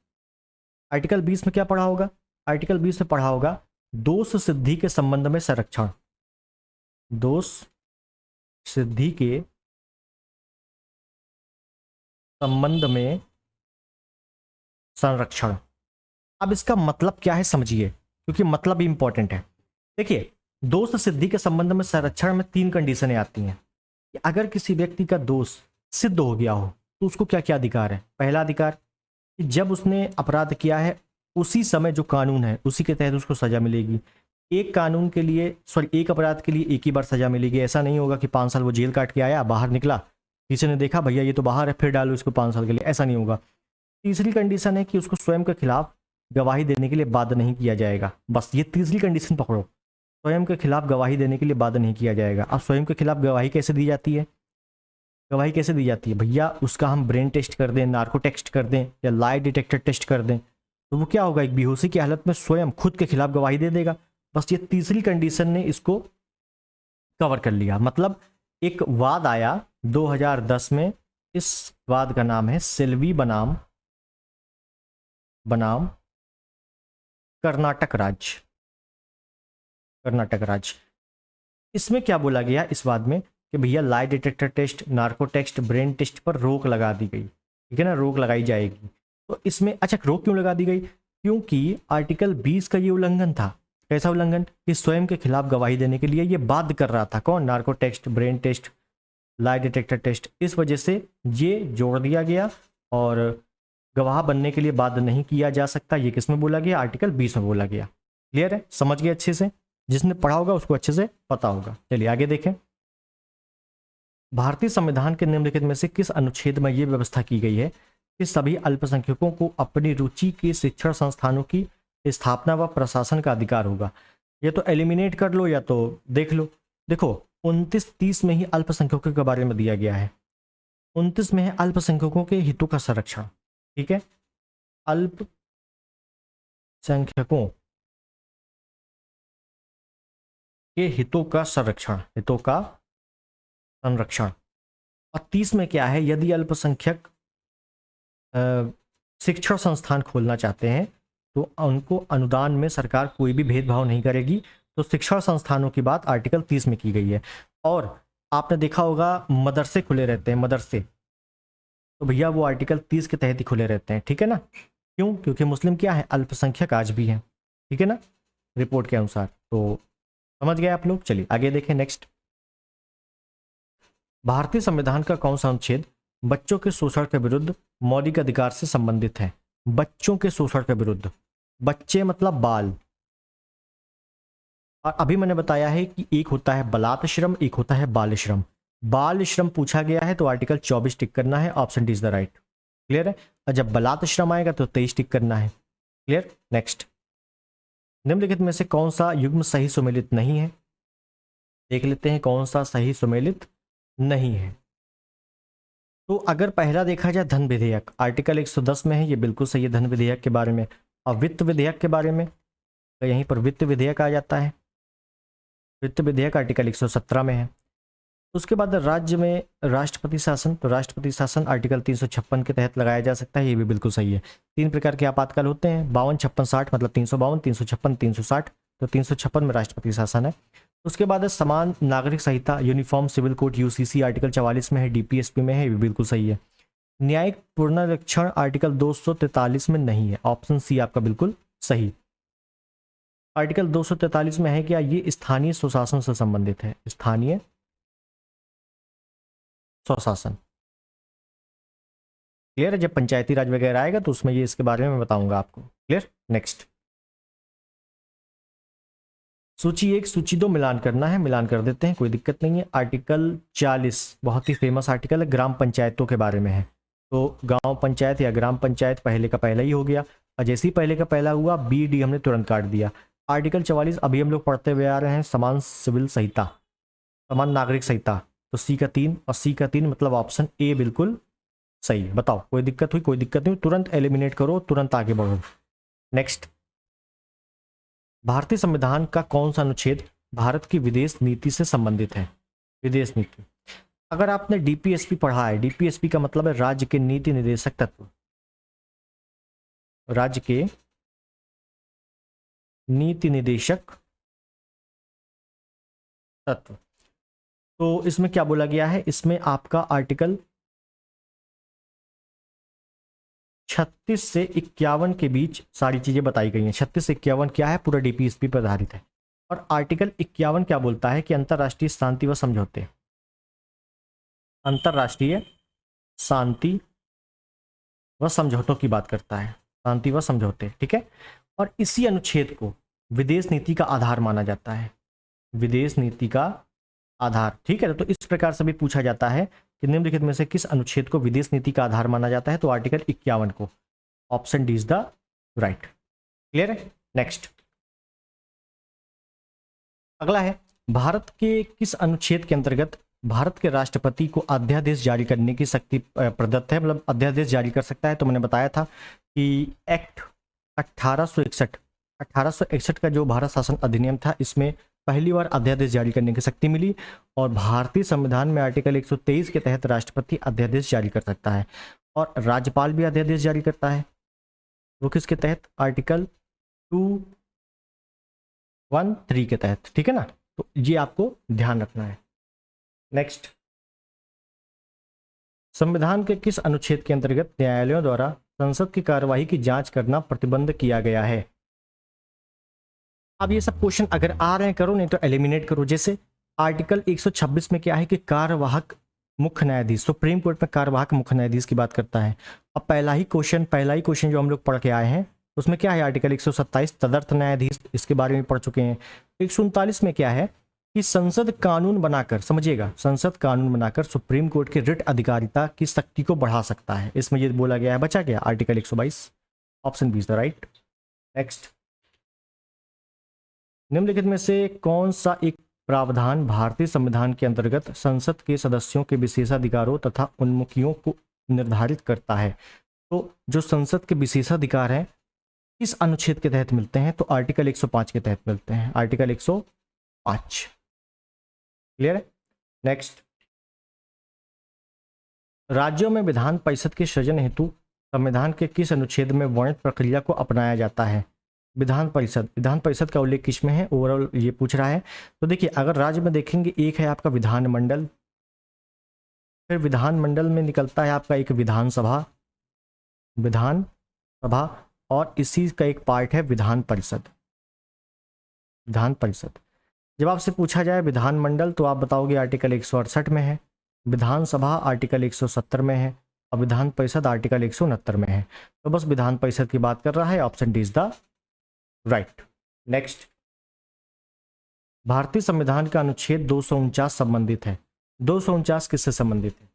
आर्टिकल 20 में क्या पढ़ा होगा, आर्टिकल 20 में पढ़ा होगा दोष सिद्धि के संबंध में संरक्षण, दोष सिद्धि के संबंध में संरक्षण। अब इसका मतलब क्या है समझिए, क्योंकि मतलब ही इंपॉर्टेंट है। देखिए दोष सिद्धि के संबंध में संरक्षण में 3 कंडीशनें आती हैं कि अगर किसी व्यक्ति का दोष सिद्ध हो गया हो तो उसको क्या क्या अधिकार है। पहला अधिकार कि जब उसने अपराध किया है उसी समय जो कानून है उसी के तहत उसको सजा मिलेगी। एक कानून के लिए एक अपराध के लिए एक ही बार सजा मिलेगी, ऐसा नहीं होगा कि 5 साल वो जेल काट के आया, बाहर निकला, किसी ने देखा भैया ये तो बाहर है फिर डालो इसको 5 साल के लिए, ऐसा नहीं होगा। तीसरी कंडीशन है कि उसको स्वयं के खिलाफ गवाही देने के लिए बाध्य नहीं किया जाएगा। बस ये तीसरी कंडीशन पकड़ो, स्वयं के खिलाफ गवाही देने के लिए बाध्य नहीं किया जाएगा। अब स्वयं के खिलाफ गवाही कैसे दी जाती है? गवाही कैसे दी जाती है भैया? उसका हम ब्रेन टेस्ट कर दें, नार्को टेस्ट कर दें या लाई डिटेक्टर टेस्ट कर दें तो वो क्या होगा, एक बेहोशी की हालत में स्वयं खुद के खिलाफ गवाही दे देगा। बस ये तीसरी कंडीशन ने इसको कवर कर लिया। मतलब एक वाद आया 2010 में, इस वाद का नाम है सिल्वी बनाम कर्नाटक राज्य। कर्नाटक राज्य, इसमें क्या बोला गया इस वाद में कि भैया lie detector test, narco test, brain test पर रोक लगा दी गई, ठीक है ना, रोक लगाई जाएगी। तो इसमें अच्छा रोक क्यों लगा दी गई? क्योंकि आर्टिकल 20 का ये उल्लंघन था। कैसा उल्लंघन? कि स्वयं के खिलाफ गवाही देने के लिए ये बाध्य कर रहा था। कौन? Narco test, brain test, lie detector test. इस वजह से ये जोड़ दिया गया और गवाह बनने के लिए बाध्य नहीं किया जा सकता। ये किस में बोला गया? आर्टिकल 20 में बोला गया। क्लियर है? समझ गए अच्छे से? जिसने पढ़ा होगा उसको अच्छे से पता होगा। चलिए आगे देखें। भारतीय संविधान के निम्नलिखित में से किस अनुच्छेद में यह व्यवस्था की गई है कि सभी अल्पसंख्यकों को अपनी रुचि के शिक्षण संस्थानों की स्थापना व प्रशासन का अधिकार होगा? ये तो एलिमिनेट कर लो या तो देख लो। देखो 29-30 में ही अल्पसंख्यकों के बारे में दिया गया है। 29 में है अल्पसंख्यकों के हितों का संरक्षण, ठीक है, अल्पसंख्यकों के हितों का संरक्षण, हितों का संरक्षण। और 30 में क्या है? यदि अल्पसंख्यक शिक्षण संस्थान खोलना चाहते हैं तो उनको अनुदान में सरकार कोई भी भेदभाव नहीं करेगी। तो शिक्षण संस्थानों की बात आर्टिकल 30 में की गई है। और आपने देखा होगा मदरसे खुले रहते हैं, मदरसे, तो भैया वो आर्टिकल 30 के तहत ही खुले रहते हैं, ठीक है ना। क्यों? क्योंकि मुस्लिम क्या है? अल्पसंख्यक आज भी हैं, ठीक है ना, रिपोर्ट के अनुसार। तो समझ गए आप लोग? चलिए आगे देखें। नेक्स्ट, भारतीय संविधान का कौन सा अनुच्छेद बच्चों के शोषण के विरुद्ध मौलिक अधिकार से संबंधित है? बच्चों के शोषण के विरुद्ध, बच्चे मतलब बाल। और अभी मैंने बताया है कि एक होता है बलात् श्रम, एक होता है बाल श्रम। बाल श्रम पूछा गया है तो आर्टिकल 24 टिक करना है, option D is the right. क्लियर है? और जब बलात् श्रम आएगा तो 23 टिक करना है। क्लियर? नेक्स्ट, निम्नलिखित में से कौन सा युग्म सही सुमेलित नहीं है? देख लेते हैं कौन सा सही सुमेलित नहीं है। तो अगर पहला देखा जाए धन विधेयक, आर्टिकल 110 में है, ये बिल्कुल सही है धन विधेयक के बारे में। और वित्त विधेयक के बारे में तो यहीं पर वित्त विधेयक आ जाता है, वित्त विधेयक आर्टिकल 117 में है। उसके बाद राज्य में राष्ट्रपति शासन, तो राष्ट्रपति शासन आर्टिकल 356 के तहत लगाया जा सकता है, ये भी बिल्कुल सही है। 3 प्रकार के आपातकाल होते हैं, 52, 56, 60, मतलब 352, 356, 360। तो 356 में राष्ट्रपति शासन है। उसके बाद है समान नागरिक संहिता, uniform civil code UCC article 44 में है, डीपीएसपी में है, ये भी बिल्कुल सही है। न्यायिक पुनरीक्षण आर्टिकल 243 में नहीं है, ऑप्शन सी आपका बिल्कुल सही। आर्टिकल 243 में है क्या? ये स्थानीय स्वशासन से संबंधित है, स्थानीय स्वशासन। क्लियर है? जब पंचायती राज वगैरह आएगा तो उसमें ये इसके बारे में बताऊंगा आपको। क्लियर? नेक्स्ट, सूची 1 सूची 2 मिलान करना है, मिलान कर देते हैं, कोई दिक्कत नहीं है। आर्टिकल 40 बहुत ही फेमस आर्टिकल है, ग्राम पंचायतों के बारे में है। तो गांव पंचायत या ग्राम पंचायत पहले का पहला ही हो गया, और जैसे ही पहले का पहला हुआ बी डी हमने तुरंत काट दिया। आर्टिकल 44 अभी हम लोग पढ़ते हुए आ रहे हैं, समान सिविल संहिता, समान नागरिक संहिता, तो सी का 3 और सी का 3 मतलब ऑप्शन ए बिल्कुल सही है। बताओ कोई दिक्कत हुई? कोई दिक्कत नहीं, तुरंत एलिमिनेट करो, तुरंत आगे बढ़ो। नेक्स्ट, भारतीय संविधान का कौन सा अनुच्छेद भारत की विदेश नीति से संबंधित है? विदेश नीति, अगर आपने डीपीएसपी पढ़ा है, डीपीएसपी का मतलब है राज्य के नीति निर्देशक तत्व, राज्य के नीति निर्देशक तत्व। तो इसमें क्या बोला गया है? इसमें आपका आर्टिकल 36 से 51 के बीच सारी चीजें बताई गई हैं। 36 से 51 क्या है? पूरा डीपीएसपी पर आधारित है। और आर्टिकल 51 क्या बोलता है? कि अंतरराष्ट्रीय शांति व समझौते, अंतरराष्ट्रीय शांति व समझौतों की बात करता है, शांति व समझौते, ठीक है। और इसी अनुच्छेद को विदेश नीति का आधार माना जाता है, विदेश नीति का आधार, ठीक है। तो इस प्रकार से भी पूछा जाता है कि निम्नलिखित में से किस अनुच्छेद को विदेश नीति का आधार माना जाता है? तो आर्टिकल 51 को, option D is the right. क्लियर है? नेक्स्ट, अगला है, भारत के किस अनुच्छेद के अंतर्गत भारत के राष्ट्रपति को अध्यादेश जारी करने की शक्ति प्रदत्त है, मतलब अध्यादेश जारी कर सकता है। तो मैंने बताया था कि एक्ट 1861 का जो भारत शासन अधिनियम था, इसमें पहली बार अध्यादेश जारी करने की शक्ति मिली। और भारतीय संविधान में आर्टिकल 123 के तहत राष्ट्रपति अध्यादेश जारी कर सकता है और राज्यपाल भी अध्यादेश जारी करता है। वो किसके तहत? आर्टिकल 213 के तहत, ठीक है ना। तो ये आपको ध्यान रखना है। नेक्स्ट, संविधान के किस अनुच्छेद के अंतर्गत न्यायालयों द्वारा संसद की कार्यवाही की जांच करना प्रतिबंध किया गया है? अब ये सब क्वेश्चन अगर आ रहे हैं करो, नहीं तो एलिमिनेट करो। जैसे आर्टिकल 126 में क्या है कि कार्यवाहक मुख्य न्यायाधीश, सुप्रीम कोर्ट में कार्यवाहक मुख्य न्यायाधीश की बात करता है। अब पहला ही क्वेश्चन जो हम लोग पढ़ के आए हैं उसमें क्या है? आर्टिकल 127 तदर्थ न्यायाधीश, इसके बारे में पढ़ चुके हैं। 139 में क्या है कि संसद कानून बनाकर, समझिएगा, संसद कानून बनाकर सुप्रीम कोर्ट की रिट अधिकारिता की शक्ति को बढ़ा सकता है। इसमें ये बोला गया है, बचा गया article 122, option B is the right. Next, निम्नलिखित में से कौन सा एक प्रावधान भारतीय संविधान के अंतर्गत संसद के सदस्यों के विशेषाधिकारों तथा उन्मुखियों को निर्धारित करता है? तो जो संसद के विशेषाधिकार हैं किस अनुच्छेद के तहत मिलते हैं? तो आर्टिकल 105 के तहत मिलते हैं, आर्टिकल 105। क्लियर है? नेक्स्ट, राज्यों में विधान परिषद के सृजन हेतु संविधान के किस अनुच्छेद में वर्णित प्रक्रिया को अपनाया जाता है? विधान परिषद का उल्लेख किसमें है? ओवरऑल ये पूछ रहा है। तो देखिए, अगर राज्य में देखेंगे, एक है आपका विधानमंडल, फिर विधानमंडल में निकलता है आपका एक विधानसभा, और इसी का एक पार्ट है विधान परिषद। जब आपसे पूछा जाए विधानमंडल तो आप बताओगे आर्टिकल 168 में है, विधानसभा आर्टिकल 170 में है, और विधान परिषद आर्टिकल 169 में है। तो बस विधान परिषद की बात कर रहा है, option D is the right. Next, भारतीय संविधान का अनुच्छेद 249 संबंधित है। 249 किससे संबंधित है?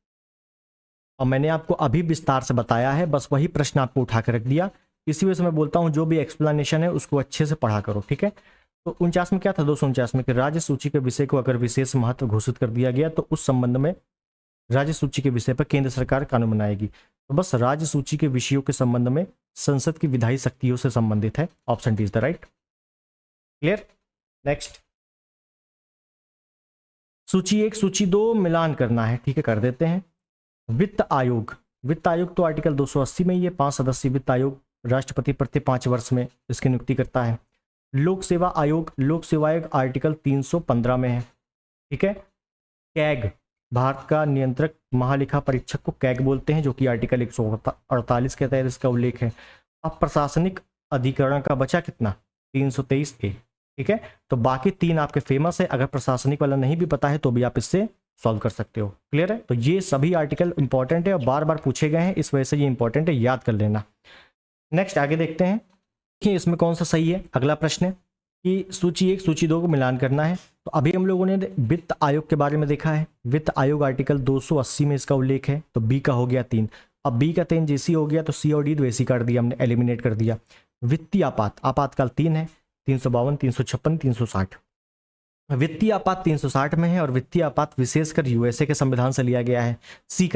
और मैंने आपको अभी विस्तार से बताया है, बस वही प्रश्न आपको उठा कर रख दिया। इसी वजह से मैं बोलता हूं जो भी एक्सप्लेनेशन है उसको अच्छे से पढ़ा करो, ठीक है। तो 49 में क्या था? 249 में कि राज्य सूची के विषय को अगर विशेष महत्व घोषित कर दिया गया तो उस संबंध में राज्य सूची के विषय पर केंद्र सरकार कानून बनाएगी। तो बस राज्य सूची के विषयों के संबंध में संसद की विधायी शक्तियों से संबंधित है, option D is the right. Clear? Next, सूची 1 सूची 2 मिलान करना है, ठीक है, कर देते हैं। वित्त आयोग तो आर्टिकल 280 में ये 5 सदस्यीय वित्त आयोग राष्ट्रपति प्रति 5 वर्ष में इसकी नियुक्ति करता है। लोक सेवा आयोग आर्टिकल 315 में है, ठीक है। कैग, भारत का नियंत्रक महालेखा परीक्षक को कैग बोलते हैं, जो कि आर्टिकल 148 के तहत इसका उल्लेख है। अब प्रशासनिक अधिकरण का बचा कितना? 323A, ठीक है। तो बाकी 3 आपके फेमस है, अगर प्रशासनिक वाला नहीं भी पता है तो भी आप इससे सॉल्व कर सकते हो। क्लियर है? तो ये सभी आर्टिकल इंपॉर्टेंट है और बार बार पूछे गए हैं, इस वजह से ये इंपॉर्टेंट है, याद कर लेना। नेक्स्ट आगे देखते हैं कि इसमें कौन सा सही है। अगला प्रश्न है कि सूची 1 सूची 2 को मिलान करना है। तो अभी हम लोगों ने वित्त आयोग के बारे में देखा है। वित्त आयोग आर्टिकल 280 में इसका उल्लेख है, तो बी का हो गया 3। अब बी का 3 जैसी हो गया तो सी और डी वैसी कर दिया, हमने एलिमिनेट कर दिया। वित्तीय आपातकाल 3 है, 352, 356, 360। वित्तीय आपात 360 में है और वित्तीय आपात विशेषकर यूएसए के संविधान से लिया गया है। सी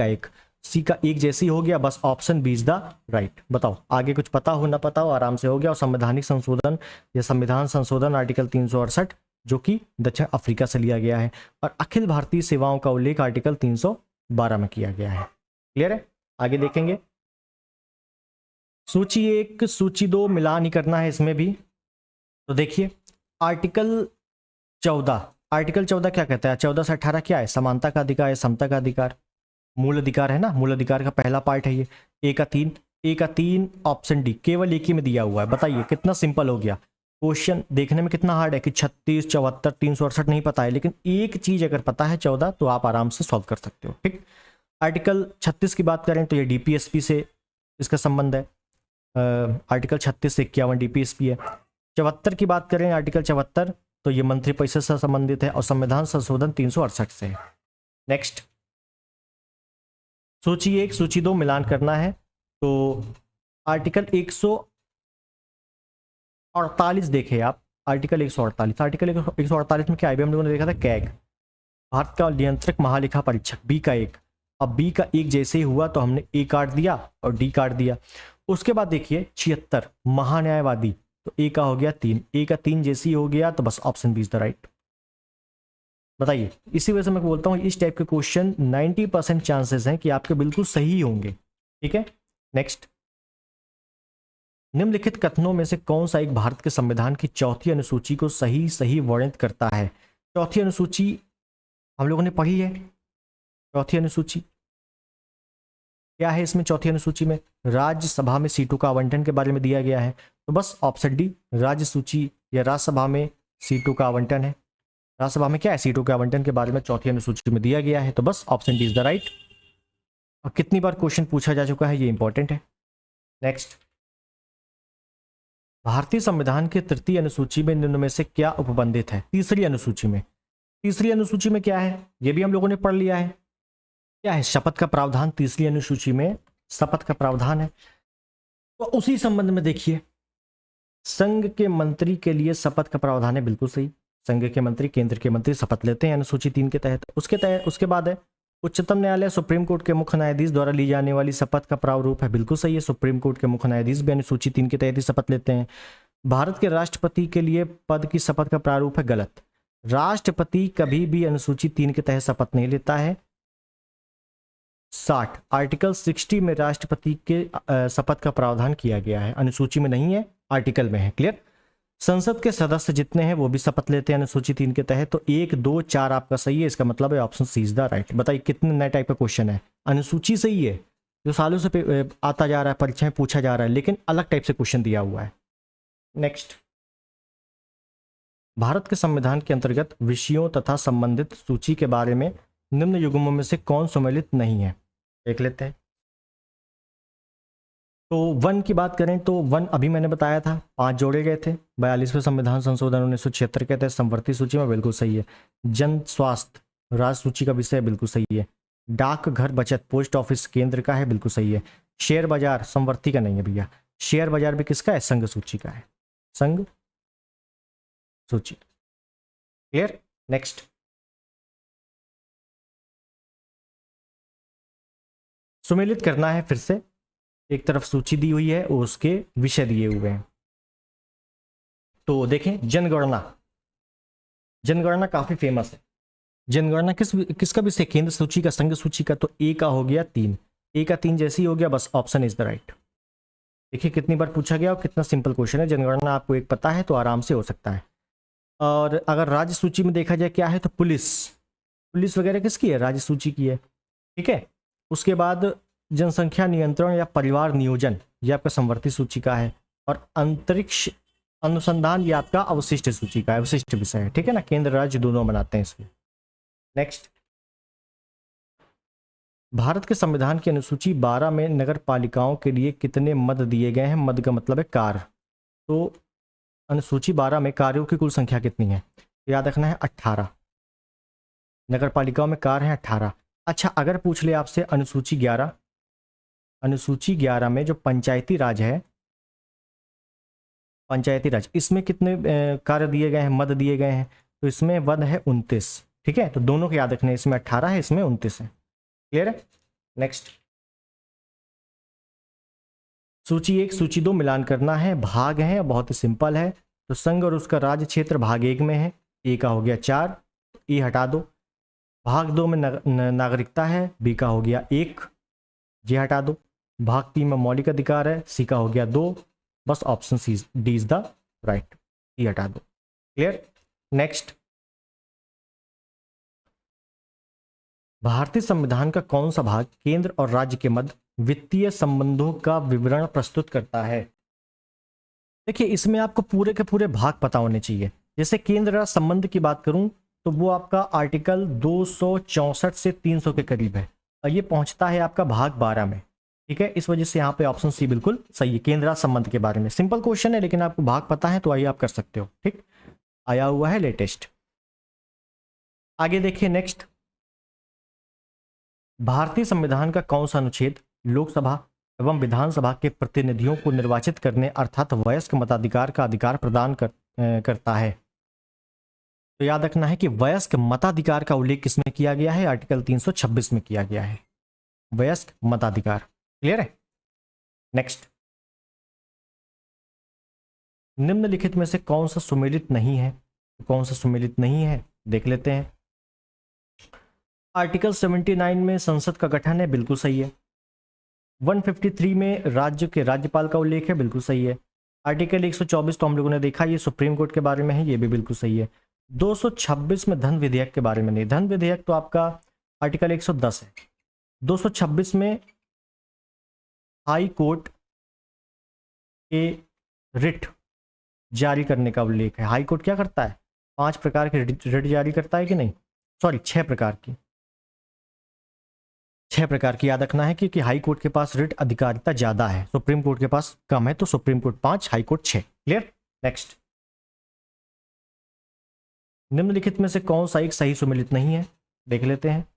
का एक जैसी हो गया, बस option B is the right. बताओ आगे कुछ पता हो ना पता हो, आराम से हो गया। और संवैधानिक संशोधन या संविधान संशोधन आर्टिकल 368 जो कि दक्षिण अफ्रीका से लिया गया है, और अखिल भारतीय सेवाओं का उल्लेख आर्टिकल 312 में किया गया है। क्लियर है? आगे देखेंगे। सूची 1 सूची 2 मिलान ही करना है इसमें भी। तो देखिए आर्टिकल 14 क्या कहता है? 14 से 18 क्या है? समानता का अधिकार है, समता का अधिकार, मूल अधिकार है ना। मूल अधिकार का पहला पार्ट है ये। ए का 3 ऑप्शन डी, केवल एक ही में दिया हुआ है। बताइए कितना सिंपल हो गया। क्वेश्चन देखने में कितना हार्ड है कि 36, 74, 368 नहीं पता है, लेकिन एक चीज अगर पता है 14 तो आप आराम से सॉल्व कर सकते हो, ठीक। आर्टिकल 36 की बात करें तो ये डीपीएसपी से इसका संबंध है। आर्टिकल 36 से 51 डीपीएसपी है। 74 की बात करें, आर्टिकल 74 तो ये मंत्रिपरिषद से संबंधित है, और संविधान संशोधन 368 से है। नेक्स्ट, सूची 1 सूची 2 मिलान करना है। तो आर्टिकल 148 देखे आप, आर्टिकल 148। आर्टिकल 148 में क्या है, हम लोगों ने देखा था कैग, भारत का नियंत्रक महालेखा परीक्षक, बी का एक। अब बी का एक जैसे ही हुआ तो हमने ए काट दिया और डी काट दिया। उसके बाद देखिए 76 महान्यायवादी, तो ए का हो गया 3, ए का 3 जैसे ही हो गया तो बस option B is the right. बताइए, इसी वजह से मैं बोलता हूँ इस टाइप के क्वेश्चन 90% चांसेस हैं कि आपके बिल्कुल सही होंगे। ठीक है, नेक्स्ट, निम्नलिखित कथनों में से कौन सा एक भारत के संविधान की चौथी अनुसूची को सही सही वर्णित करता है? चौथी अनुसूची हम लोगों ने पढ़ी है। चौथी अनुसूची क्या है? इसमें चौथी अनुसूची में राज्यसभा में सीटों का आवंटन के बारे में दिया गया है, तो बस ऑप्शन डी राज्य सूची या राज्यसभा में सीटों का आवंटन है। राज्यसभा में क्या है, सीटों के आवंटन के बारे में चौथी अनुसूची में दिया गया है, तो बस option D is the right. और कितनी बार क्वेश्चन पूछा जा चुका है, ये इंपॉर्टेंट है। नेक्स्ट, भारतीय संविधान की तृतीय अनुसूची में निम्न में से क्या उपबंधित है? तीसरी अनुसूची में, तीसरी अनुसूची में क्या है ये भी हम लोगों ने पढ़ लिया है। क्या है? शपथ का प्रावधान। तीसरी अनुसूची में शपथ का प्रावधान है। तो उसी संबंध में देखिए, संघ के मंत्री के लिए शपथ का प्रावधान है, बिल्कुल सही। संघ के मंत्री, केंद्र के मंत्री शपथ लेते हैं अनुसूची 3 के तहत। उसके बाद है उच्चतम न्यायालय सुप्रीम कोर्ट के मुख्य न्यायाधीश द्वारा ली जाने वाली शपथ का प्रारूप है, बिल्कुल सही है। सुप्रीम कोर्ट के मुख्य न्यायाधीश भी अनुसूची 3 के तहत ही शपथ लेते हैं। भारत के राष्ट्रपति के लिए पद की शपथ का प्रारूप है, गलत। राष्ट्रपति कभी भी अनुसूची 3 के तहत शपथ नहीं लेता है। 60 आर्टिकल 60 में राष्ट्रपति के शपथ का प्रावधान किया गया है, अनुसूची में नहीं है, आर्टिकल में है। क्लियर? संसद के सदस्य जितने हैं वो भी शपथ लेते हैं अनुसूची 3 के तहत। तो 1, 2, 4 आपका सही है, इसका मतलब है option C is the right. बताइए कितने नए टाइप का क्वेश्चन है। अनुसूची सही है, जो सालों से आता जा रहा है, परीक्षा में पूछा जा रहा है, लेकिन अलग टाइप से क्वेश्चन दिया हुआ है। नेक्स्ट, भारत के संविधान के अंतर्गत विषयों तथा संबंधित सूची के बारे में निम्न युग्मों में से कौन सम्मिलित नहीं है? देख लेते हैं। तो 1 की बात करें तो 1 अभी मैंने बताया था, 5 जोड़े गए थे। 42वें संविधान संशोधन 1976 के तहत संवर्ती सूची में, बिल्कुल सही है। जन स्वास्थ्य राज्य सूची का विषय, बिल्कुल सही है। डाक घर बचत पोस्ट ऑफिस केंद्र का है, बिल्कुल सही है। शेयर बाजार संवर्ती का नहीं है भैया, शेयर बाजार भी किसका है? संघ सूची का है, संघ सूची। क्लियर? नेक्स्ट, सुमेलित करना है फिर से। एक तरफ सूची दी हुई है और उसके विषय दिए हुए हैं। तो देखें, जनगणना, जनगणना काफी फेमस है। जनगणना किसका विषय? केंद्र सूची का, संघ सूची का। तो ए का हो गया 3, ए का 3 जैसे ही हो गया, बस ऑप्शन इज द राइट। देखिए कितनी बार पूछा गया और कितना सिंपल क्वेश्चन है। जनगणना आपको एक पता है तो आराम से हो सकता है। और अगर राज्य सूची में देखा जाए क्या है, तो पुलिस वगैरह किसकी है? राज्य सूची की है। ठीक है, उसके बाद जनसंख्या नियंत्रण या परिवार नियोजन, ये आपका संवर्ती सूची का है। और अंतरिक्ष अनुसंधान, ये आपका अवशिष्ट सूची का है, अवशिष्ट विषय है। ठीक है ना, केंद्र राज्य दोनों बनाते हैं इसमें। नेक्स्ट, भारत के संविधान की अनुसूची 12 में नगर पालिकाओं के लिए कितने मद दिए गए हैं? मद का मतलब है कार्य। तो अनुसूची 12 में कार्यों की कुल संख्या कितनी है? याद रखना है 18। नगर पालिकाओं में कार्य है 18। अच्छा, अगर पूछ ले आपसे अनुसूची 11, अनुसूची 11 में जो पंचायती राज है, पंचायती राज, इसमें कितने कार्य दिए गए हैं, मद दिए गए हैं? तो इसमें मद है 29। ठीक है, तो दोनों को याद रखने, इसमें 18 है, इसमें 29 है। क्लियर है? नेक्स्ट, सूची 1 सूची 2 मिलान करना है, भाग है, बहुत ही सिंपल है। तो संघ और उसका राज्य क्षेत्र भाग 1 में है, ए का हो गया 4, ए हटा दो। भाग 2 में नागरिकता है, बी का हो गया 1, जे हटा दो। भाग 3 में मौलिक अधिकार है, सी का हो गया 2, बस option C D is the right, C हटा दो। क्लियर? नेक्स्ट, भारतीय संविधान का कौन सा भाग केंद्र और राज्य के मध्य वित्तीय संबंधों का विवरण प्रस्तुत करता है? देखिए, इसमें आपको पूरे के पूरे भाग पता होने चाहिए। जैसे केंद्र राज्य संबंध की बात करूं तो वो आपका आर्टिकल 264 से 300 के करीब है, और ये पहुंचता है आपका भाग 12 में। ठीक है, इस वजह से यहाँ पे ऑप्शन सी बिल्कुल सही है, केंद्र राज्य संबंध के बारे में। सिंपल क्वेश्चन है, लेकिन आपको भाग पता है तो आइए आप कर सकते हो। ठीक, आया हुआ है लेटेस्ट। आगे देखिए, नेक्स्ट, भारतीय संविधान का कौन सा अनुच्छेद लोकसभा एवं विधानसभा के प्रतिनिधियों को निर्वाचित करने अर्थात वयस्क मताधिकार का अधिकार प्रदान करता है। तो याद रखना है कि वयस्क मताधिकार का उल्लेख किसमें किया गया है, आर्टिकल 326 में किया गया है, वयस्क मताधिकार। क्लियर है। नेक्स्ट, निम्नलिखित में से कौन सा सुमेलित नहीं है, कौन सा सुमेलित नहीं है देख लेते हैं। आर्टिकल 79 में संसद का गठन है, बिल्कुल सही है। 153 में राज्य के राज्यपाल का उल्लेख है, बिल्कुल सही है। आर्टिकल 124 तो हम लोगों ने देखा, ये सुप्रीम कोर्ट के बारे में है, ये भी बिल्कुल सही है। 226 में धन विधेयक के बारे में नहीं, धन विधेयक तो आपका आर्टिकल 110 है। 226 में हाई कोर्ट के रिट जारी करने का उल्लेख है। हाई कोर्ट क्या करता है, 5 प्रकार के रिट जारी करता है कि नहीं, सॉरी 6 प्रकार की, 6 प्रकार की याद रखना है, क्योंकि हाई कोर्ट के पास रिट अधिकारिता ज्यादा है, सुप्रीम कोर्ट के पास कम है। तो supreme court 5, high court 6। Clear. Next, निम्नलिखित में से कौन सा एक सही सुमेलित नहीं है देख लेते हैं।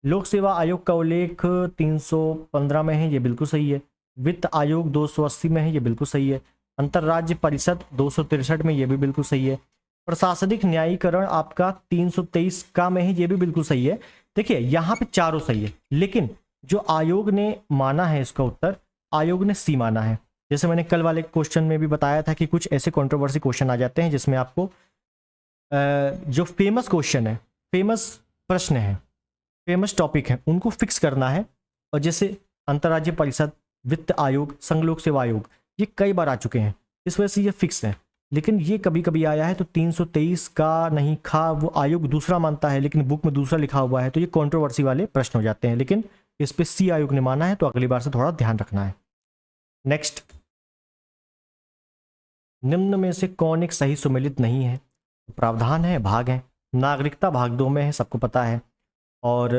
लोक सेवा आयोग का उल्लेख 315 में है, ये बिल्कुल सही है। वित्त आयोग 280 में है, ये बिल्कुल सही है। अंतर्राज्य परिषद 263 में, ये भी बिल्कुल सही है। प्रशासनिक न्यायीकरण आपका 323 का में है, ये भी बिल्कुल सही है। देखिए यहाँ पे चारों सही है, लेकिन जो आयोग ने माना है इसका उत्तर, आयोग ने सी माना है। जैसे मैंने कल वाले क्वेश्चन में भी बताया था कि कुछ ऐसे कंट्रोवर्सी क्वेश्चन आ जाते हैं जिसमें आपको जो फेमस क्वेश्चन है, फेमस प्रश्न है, फेमस टॉपिक है, उनको फिक्स करना है। और जैसे अंतर्राज्य परिषद, वित्त आयोग, संघ लोक सेवा आयोग, ये कई बार आ चुके हैं, इस वजह से ये फिक्स है। लेकिन ये कभी कभी आया है तो 323 का नहीं खा, वो आयोग दूसरा मानता है लेकिन बुक में दूसरा लिखा हुआ है, तो ये कंट्रोवर्सी वाले प्रश्न हो जाते हैं। लेकिन इस पे सी आयोग ने माना है, तो अगली बार से थोड़ा ध्यान रखना है। नेक्स्ट, निम्न में से कौन एक सही सुमेलित नहीं है। प्रावधान है, भाग है। नागरिकता भाग 2 में है, सबको पता है। और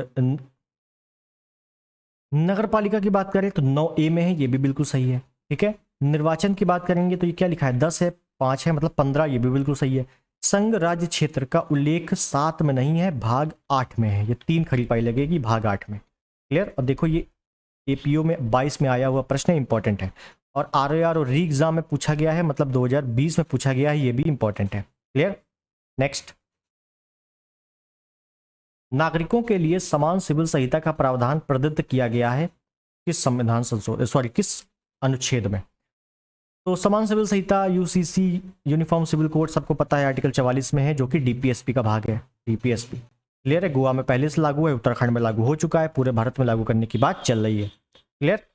नगर पालिका की बात करें तो 9A में है, ये भी बिल्कुल सही है। ठीक है। निर्वाचन की बात करेंगे तो ये क्या लिखा है, 10 है, 5 है, मतलब 15, ये भी बिल्कुल सही है। संघ राज्य क्षेत्र का उल्लेख 7 में नहीं है, भाग 8 में है। ये 3 खड़ी पाई लगेगी, भाग 8 में। क्लियर। और देखो ये APO में 22 में आया हुआ प्रश्न है, इंपॉर्टेंट है। और RAR और री एग्जाम में पूछा गया है, मतलब 2020 में पूछा गया है, ये भी इंपॉर्टेंट है। क्लियर। नेक्स्ट, नागरिकों के लिए समान सिविल संहिता का प्रावधान प्रदत्त किया गया है किस संविधान संशोधन, किस अनुच्छेद में। तो समान सिविल संहिता UCC, यूनिफॉर्म सिविल कोड, सबको पता है, आर्टिकल 44 में है, जो कि DPSP का भाग है। DPSP क्लियर है। गोवा में पहले से लागू है, उत्तराखंड में लागू हो चुका है, पूरे भारत में लागू करने की बात चल रही है। क्लियर।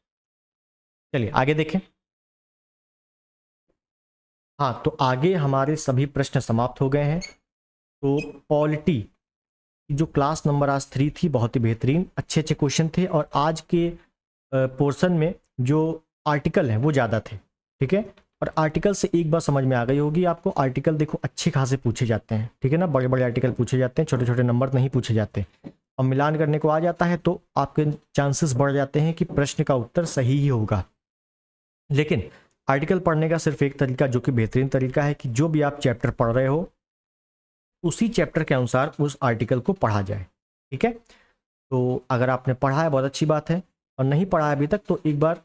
चलिए आगे देखें। हाँ, तो आगे हमारे सभी प्रश्न समाप्त हो गए हैं। तो पॉलिटी जो क्लास नंबर आज 3 थी, बहुत ही बेहतरीन, अच्छे अच्छे क्वेश्चन थे। और आज के पोर्शन में जो आर्टिकल हैं वो ज़्यादा थे। ठीक है। और आर्टिकल से एक बार समझ में आ गई होगी आपको, आर्टिकल देखो अच्छे खासे पूछे जाते हैं। ठीक है ना, बड़े बड़े आर्टिकल पूछे जाते हैं, छोटे छोटे नंबर नहीं पूछे जाते। और मिलान करने को आ जाता है तो आपके चांसेस बढ़ जाते हैं कि प्रश्न का उत्तर सही ही होगा। लेकिन आर्टिकल पढ़ने का सिर्फ एक तरीका, जो कि बेहतरीन तरीका है, कि जो भी आप चैप्टर पढ़ रहे हो उसी चैप्टर के अनुसार उस आर्टिकल को पढ़ा जाए। ठीक है। तो अगर आपने पढ़ा है बहुत अच्छी बात है, और नहीं पढ़ा है अभी तक तो एक बार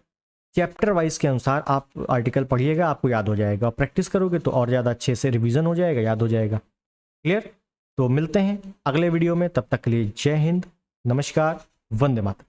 चैप्टर वाइज के अनुसार आप आर्टिकल पढ़िएगा, आपको याद हो जाएगा। और प्रैक्टिस करोगे तो और ज़्यादा अच्छे से रिवीजन हो जाएगा, याद हो जाएगा। क्लियर। तो मिलते हैं अगले वीडियो में, तब तक के लिए जय हिंद, नमस्कार, वंदे मातरम।